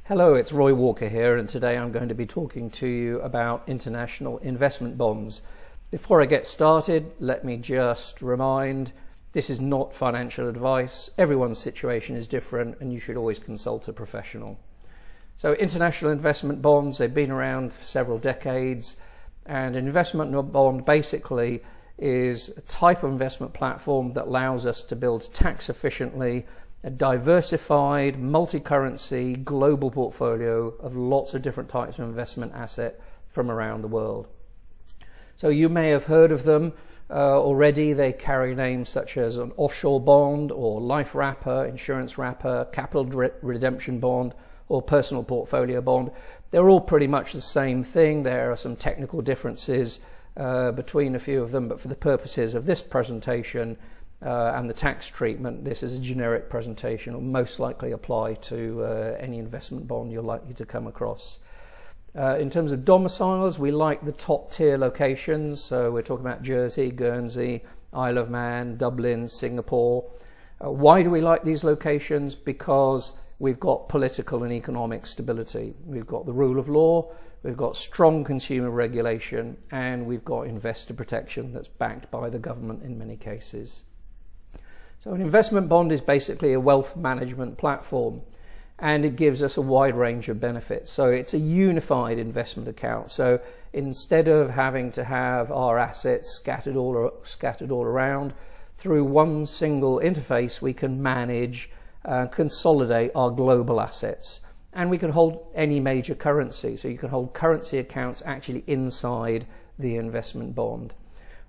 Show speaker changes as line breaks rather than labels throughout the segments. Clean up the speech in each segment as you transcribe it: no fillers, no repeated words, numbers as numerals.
Hello, it's Roy Walker here, and today I'm going to be talking to you about international investment bonds. Before I get started, let me just remind, this is not financial advice. Everyone's situation is different and you should always consult a professional. So international investment bonds, they've been around for several decades, and an investment bond basically is a type of investment platform that allows us to build tax efficiently a diversified, multi-currency, global portfolio of lots of different types of investment asset from around the world. So you may have heard of them already. They carry names such as an offshore bond or life wrapper, insurance wrapper, capital redemption bond, or personal portfolio bond. They're all pretty much the same thing. There are some technical differences between a few of them, but for the purposes of this presentation, and the tax treatment, this is a generic presentation. It will most likely apply to any investment bond you're likely to come across. In terms of domiciles, we like the top tier locations. So we're talking about Jersey, Guernsey, Isle of Man, Dublin, Singapore. Why do we like these locations? Because we've got political and economic stability. We've got the rule of law, we've got strong consumer regulation, and we've got investor protection that's backed by the government in many cases. So an investment bond is basically a wealth management platform, and it gives us a wide range of benefits. So it's a unified investment account. So instead of having to have our assets scattered all around, through one single interface we can manage and consolidate our global assets. And we can hold any major currency. So you can hold currency accounts actually inside the investment bond.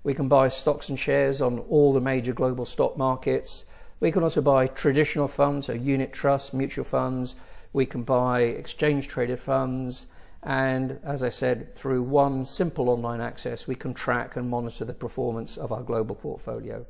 We can buy stocks and shares on all the major global stock markets. We can also buy traditional funds, so unit trusts, mutual funds. We can buy exchange traded funds. And as I said, through one simple online access, we can track and monitor the performance of our global portfolio.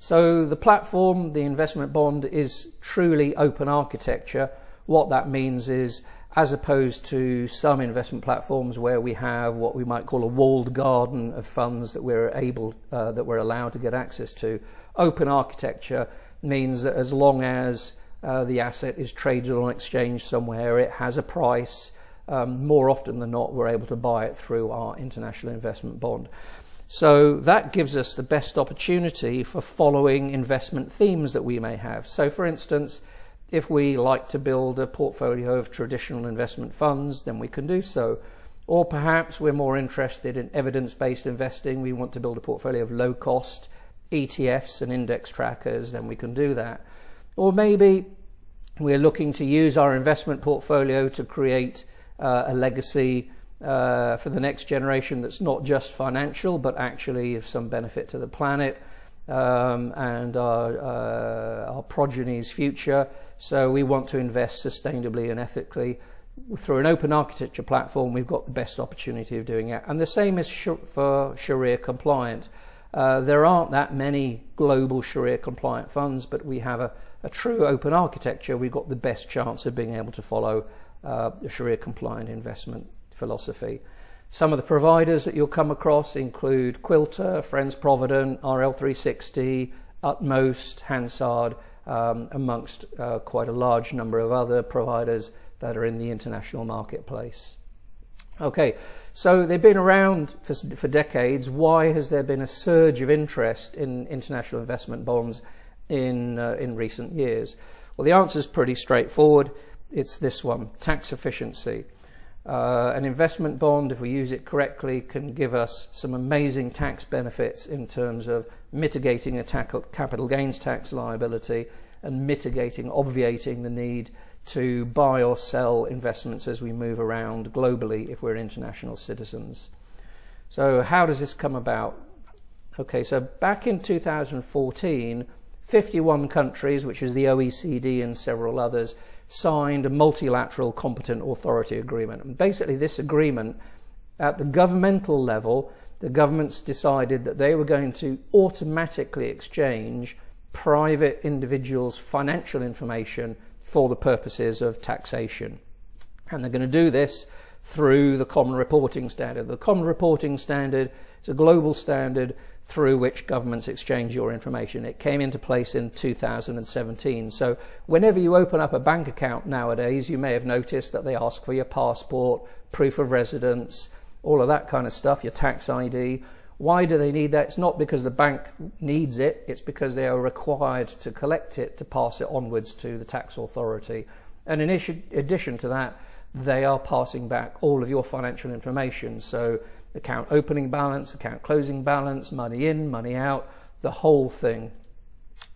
So the platform, the investment bond, is truly open architecture. What that means is, as opposed to some investment platforms where we have what we might call a walled garden of funds that we're allowed to get access to, open architecture means that as long as the asset is traded on exchange somewhere, it has a price, more often than not we're able to buy it through our international investment bond. So that gives us the best opportunity for following investment themes that we may have. So for instance, if we like to build a portfolio of traditional investment funds, then we can do so. Or perhaps we're more interested in evidence-based investing. We want to build a portfolio of low-cost ETFs and index trackers, then we can do that. Or maybe we're looking to use our investment portfolio to create a legacy for the next generation that's not just financial, but actually of some benefit to the planet and our progeny's future. So we want to invest sustainably and ethically. Through an open architecture platform, we've got the best opportunity of doing it. And the same is for Sharia compliant. There aren't that many global Sharia compliant funds, but we have a true open architecture. We've got the best chance of being able to follow the Sharia compliant investment philosophy. Some of the providers that you'll come across include Quilter, Friends Provident, RL360, Utmost, Hansard, amongst quite a large number of other providers that are in the international marketplace. Okay, so they've been around for decades. Why has there been a surge of interest in international investment bonds in recent years? Well, the answer is pretty straightforward. It's this one: tax efficiency. An investment bond, if we use it correctly, can give us some amazing tax benefits in terms of mitigating a capital gains tax liability and obviating the need to buy or sell investments as we move around globally if we're international citizens. So how does this come about? Okay, so back in 2014, 51 countries, which is the OECD and several others, signed a multilateral competent authority agreement. And basically this agreement, at the governmental level, the governments decided that they were going to automatically exchange private individuals' financial information for the purposes of taxation. And they're going to do this through the Common Reporting Standard. The Common Reporting Standard is a global standard through which governments exchange your information. It came into place in 2017. So whenever you open up a bank account nowadays, you may have noticed that they ask for your passport, proof of residence, all of that kind of stuff, your tax ID. Why do they need that? It's not because the bank needs it, it's because they are required to collect it to pass it onwards to the tax authority. And in addition to that, they are passing back all of your financial information. So account opening balance, account closing balance, money in, money out, the whole thing.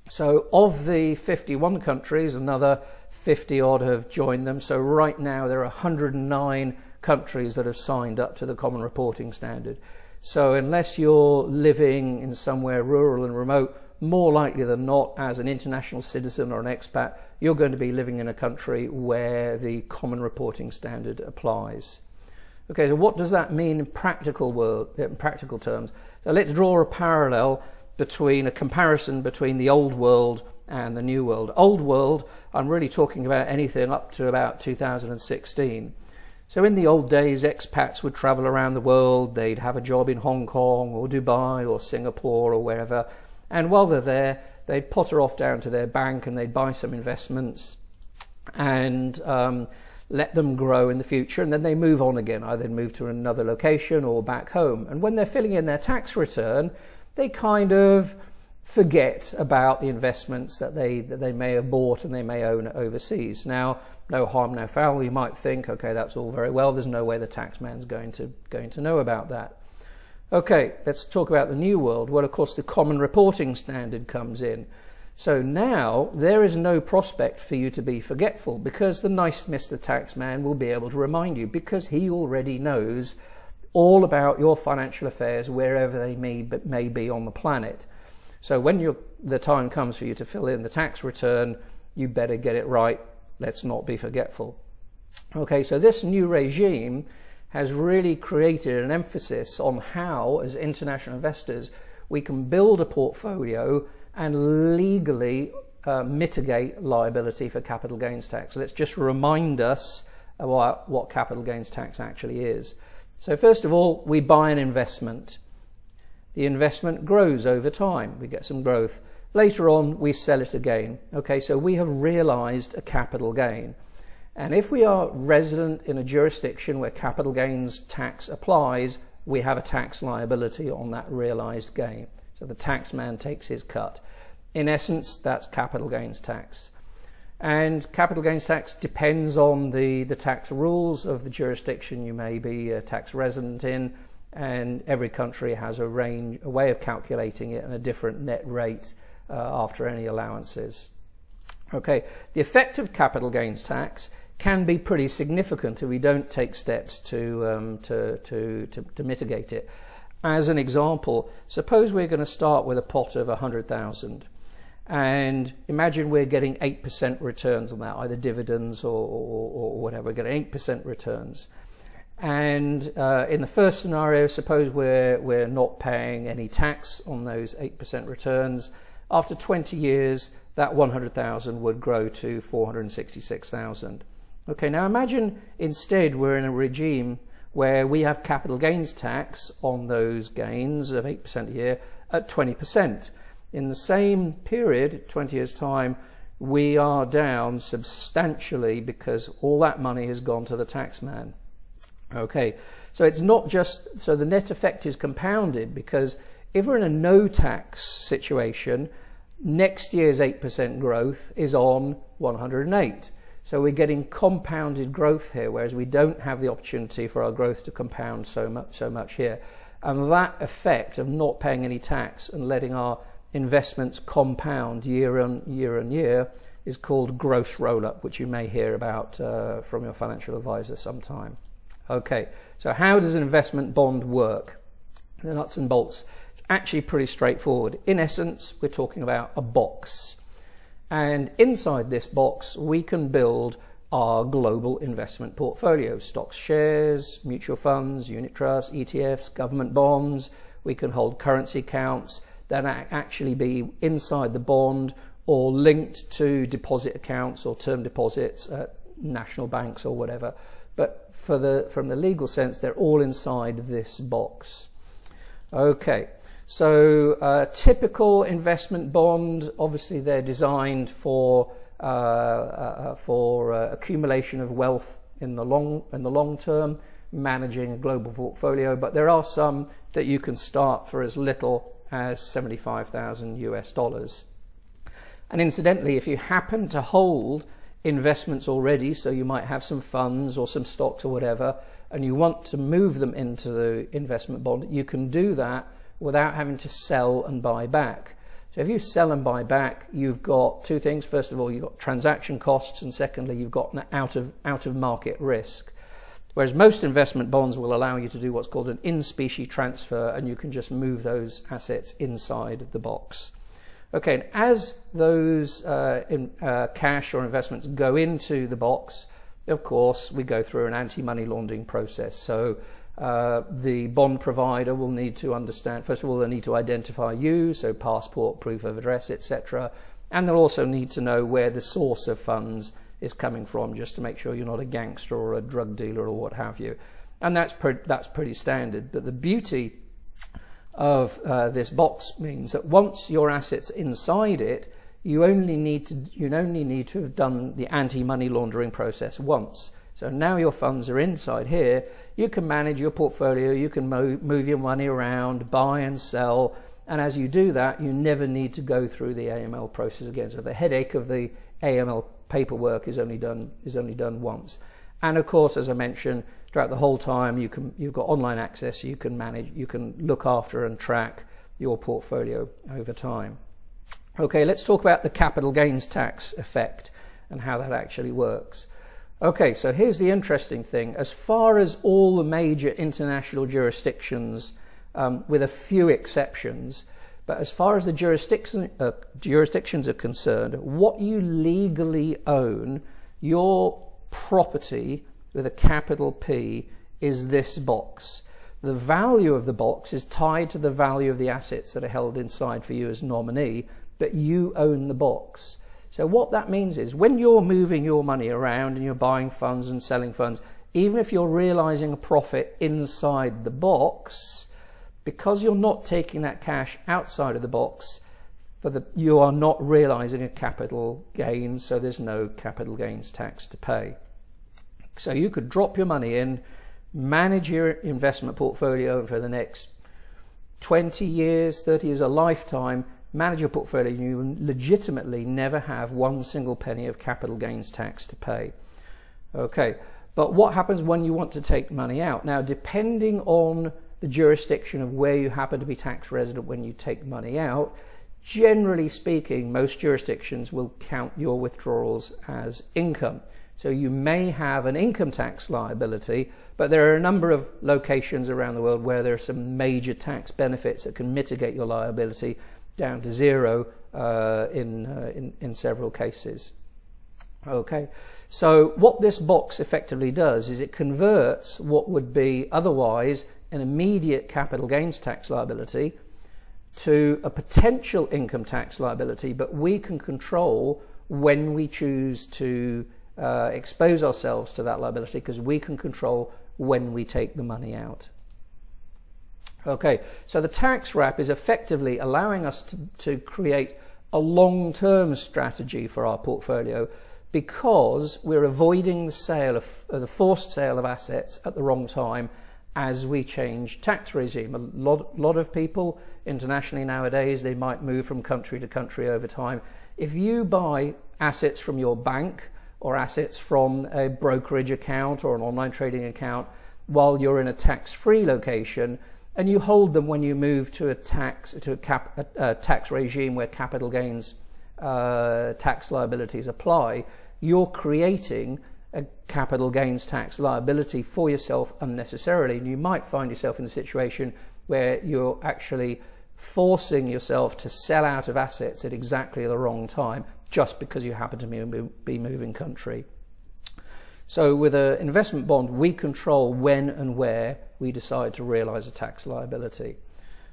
So of the 51 countries, another 50 odd have joined them. So right now there are 109 countries that have signed up to the Common Reporting Standard. So unless you're living in somewhere rural and remote, more likely than not, as an international citizen or an expat, you're going to be living in a country where the Common Reporting Standard applies. Okay, so what does that mean in practical terms? So let's draw a parallel between a comparison between the old world and the new world. Old world, I'm really talking about anything up to about 2016. So in the old days, expats would travel around the world. They'd have a job in Hong Kong or Dubai or Singapore or wherever. And while they're there, they'd potter off down to their bank and they'd buy some investments and let them grow in the future. And then they move on again, either move to another location or back home. And when they're filling in their tax return, they kind of forget about the investments that they may have bought and they may own overseas. Now, no harm, no foul. You might think, okay, that's all very well. There's no way the taxman's going to know about that. Okay, let's talk about the new world. Well, of course, the Common Reporting Standard comes in. So now there is no prospect for you to be forgetful, because the nice Mr. Taxman will be able to remind you, because he already knows all about your financial affairs wherever they may be on the planet. So when the time comes for you to fill in the tax return, you better get it right. Let's not be forgetful. Okay, so this new regime has really created an emphasis on how, as international investors, we can build a portfolio and legally mitigate liability for capital gains tax. So let's just remind us about what capital gains tax actually is. So first of all, we buy an investment. The investment grows over time. We get some growth. Later on, we sell it again. Okay, so we have realized a capital gain. And if we are resident in a jurisdiction where capital gains tax applies, we have a tax liability on that realized gain. So the taxman takes his cut. In essence, that's capital gains tax. And capital gains tax depends on the tax rules of the jurisdiction you may be a tax resident in, and every country has a way of calculating it and a different net rate after any allowances. Okay, the effect of capital gains tax can be pretty significant if we don't take steps to mitigate it. As an example, suppose we're going to start with a pot of 100,000, and imagine we're getting 8% returns on that, either dividends or whatever. We're getting 8% returns. And in the first scenario, suppose we're not paying any tax on those 8% returns. After 20 years, that 100,000 would grow to 466,000. Okay, now imagine instead we're in a regime where we have capital gains tax on those gains of 8% a year at 20%. In the same period, 20 years' time, we are down substantially because all that money has gone to the taxman. Okay, so it's not just, so the net effect is compounded, because if we're in a no tax situation, next year's 8% growth is on 108. So we're getting compounded growth here, whereas we don't have the opportunity for our growth to compound so much here. And that effect of not paying any tax and letting our investments compound year on year is called gross roll-up, which you may hear about from your financial advisor sometime. Okay, so how does an investment bond work? The nuts and bolts. It's actually pretty straightforward. In essence, we're talking about a box. And inside this box, we can build our global investment portfolio. Stocks, shares, mutual funds, unit trusts, ETFs, government bonds. We can hold currency accounts that actually be inside the bond or linked to deposit accounts or term deposits at national banks or whatever. but from the legal sense, they're all inside this box. Okay, so typical investment bond, obviously they're designed for accumulation of wealth in the long term, managing a global portfolio, but there are some that you can start for as little as $75,000. And incidentally, if you happen to hold investments already, so you might have some funds or some stocks or whatever, and you want to move them into the investment bond, you can do that without having to sell and buy back. So if you sell and buy back, you've got two things. First of all, you've got transaction costs, and secondly, you've got an out of market risk. Whereas most investment bonds will allow you to do what's called an in-specie transfer, and you can just move those assets inside the box. Okay, and as those cash or investments go into the box, of course, we go through an anti-money laundering process. So the bond provider will need to understand, first of all, they need to identify you, so passport, proof of address, etc. And they'll also need to know where the source of funds is coming from, just to make sure you're not a gangster or a drug dealer or what have you. And that's pretty standard. But the beauty of this box means that once your assets inside it, you only need to have done the anti-money laundering process once. So now your funds are inside here, you can manage your portfolio, you can move your money around, buy and sell, and as you do that, you never need to go through the AML process again. So the headache of the AML paperwork is only done once. And of course, as I mentioned, throughout the whole time, you've got online access, you can manage, you can look after and track your portfolio over time. Okay, let's talk about the capital gains tax effect and how that actually works. Okay, so here's the interesting thing. As far as all the major international jurisdictions, with a few exceptions, but as far as the jurisdictions are concerned, what you legally own, your property with a capital P, is this box. The value of the box is tied to the value of the assets that are held inside for you as nominee, but you own the box. So what that means is when you're moving your money around and you're buying funds and selling funds, even if you're realizing a profit inside the box, because you're not taking that cash outside of the box, you are not realizing a capital gain, so there's no capital gains tax to pay. So you could drop your money in, manage your investment portfolio for the next 20 years, 30 years, a lifetime, manage your portfolio, and you legitimately never have one single penny of capital gains tax to pay. Okay, but what happens when you want to take money out? Now, depending on the jurisdiction of where you happen to be tax resident when you take money out, generally speaking, most jurisdictions will count your withdrawals as income. So you may have an income tax liability, but there are a number of locations around the world where there are some major tax benefits that can mitigate your liability down to zero in several cases. Okay, so what this box effectively does is it converts what would be otherwise an immediate capital gains tax liability to a potential income tax liability, but we can control when we choose to expose ourselves to that liability, because we can control when we take the money out. Okay, so the tax wrap is effectively allowing us to create a long-term strategy for our portfolio, because we're avoiding the sale of the forced sale of assets at the wrong time as we change tax regime. A lot of people internationally nowadays, they might move from country to country over time. If you buy assets from your bank or assets from a brokerage account or an online trading account while you're in a tax-free location, and you hold them when you move to a tax regime where capital gains tax liabilities apply, you're creating a capital gains tax liability for yourself unnecessarily, and you might find yourself in a situation where you're actually forcing yourself to sell out of assets at exactly the wrong time just because you happen to be moving country. So with an investment bond, we control when and where we decide to realize a tax liability.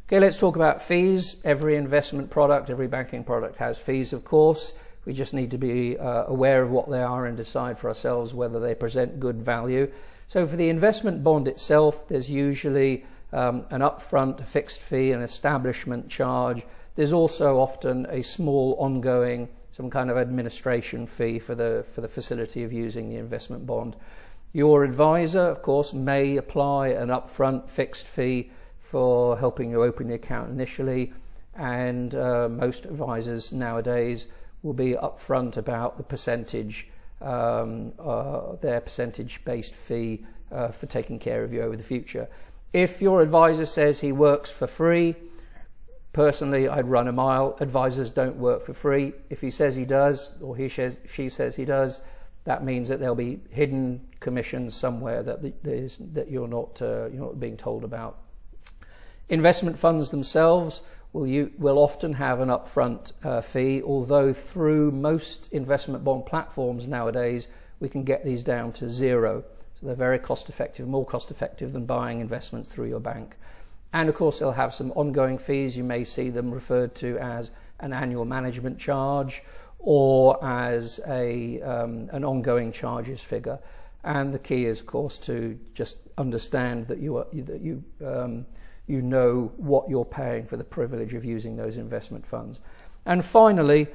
Okay, let's talk about fees. Every investment product, every banking product has fees, of course. We just need to be aware of what they are and decide for ourselves whether they present good value. So for the investment bond itself, there's usually an upfront fixed fee, an establishment charge. There's also often a small ongoing, some kind of administration fee for the facility of using the investment bond. Your advisor, of course, may apply an upfront fixed fee for helping you open the account initially, and most advisors nowadays will be upfront about the percentage, their percentage-based fee for taking care of you over the future. If your advisor says he works for free, personally, I'd run a mile. Advisors don't work for free. If he says he does, or she says he does, that means that there'll be hidden commissions somewhere that you're not being told about. Investment funds themselves will often have an upfront fee, although through most investment bond platforms nowadays we can get these down to zero. So they're very cost effective, more cost effective than buying investments through your bank. And of course they'll have some ongoing fees. You may see them referred to as an annual management charge or as an ongoing charges figure. And the key is, of course, to just understand that you know what you're paying for the privilege of using those investment funds. And finally,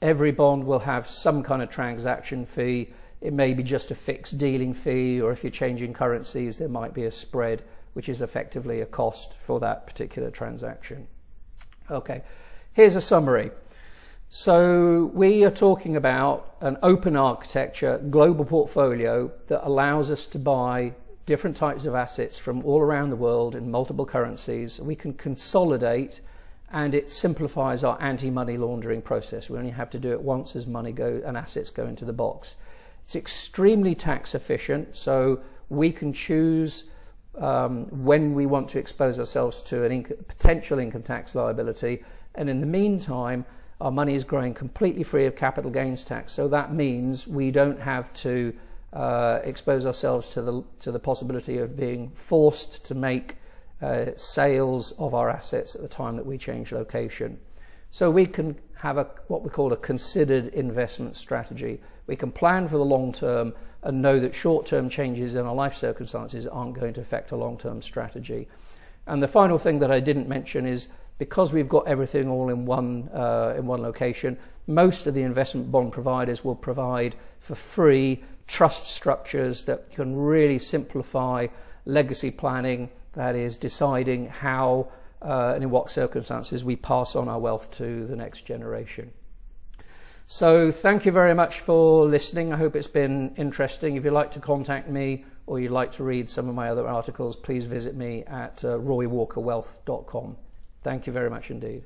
every bond will have some kind of transaction fee. It may be just a fixed dealing fee, or if you're changing currencies, there might be a spread, which is effectively a cost for that particular transaction. Okay, here's a summary. So we are talking about an open architecture global portfolio that allows us to buy different types of assets from all around the world in multiple currencies. We can consolidate, and it simplifies our anti-money laundering process. We only have to do it once as money and assets go into the box. It's extremely tax efficient, so we can choose when we want to expose ourselves to a potential income tax liability, and in the meantime our money is growing completely free of capital gains tax. So that means we don't have to expose ourselves to the possibility of being forced to make sales of our assets at the time that we change location. So we can have what we call a considered investment strategy. We can plan for the long term and know that short-term changes in our life circumstances aren't going to affect a long-term strategy. And the final thing that I didn't mention is, because we've got everything all in one location, most of the investment bond providers will provide for free trust structures that can really simplify legacy planning, that is deciding how and in what circumstances we pass on our wealth to the next generation. So thank you very much for listening. I hope it's been interesting. If you'd like to contact me or you'd like to read some of my other articles, please visit me at roywalkerwealth.com. Thank you very much indeed.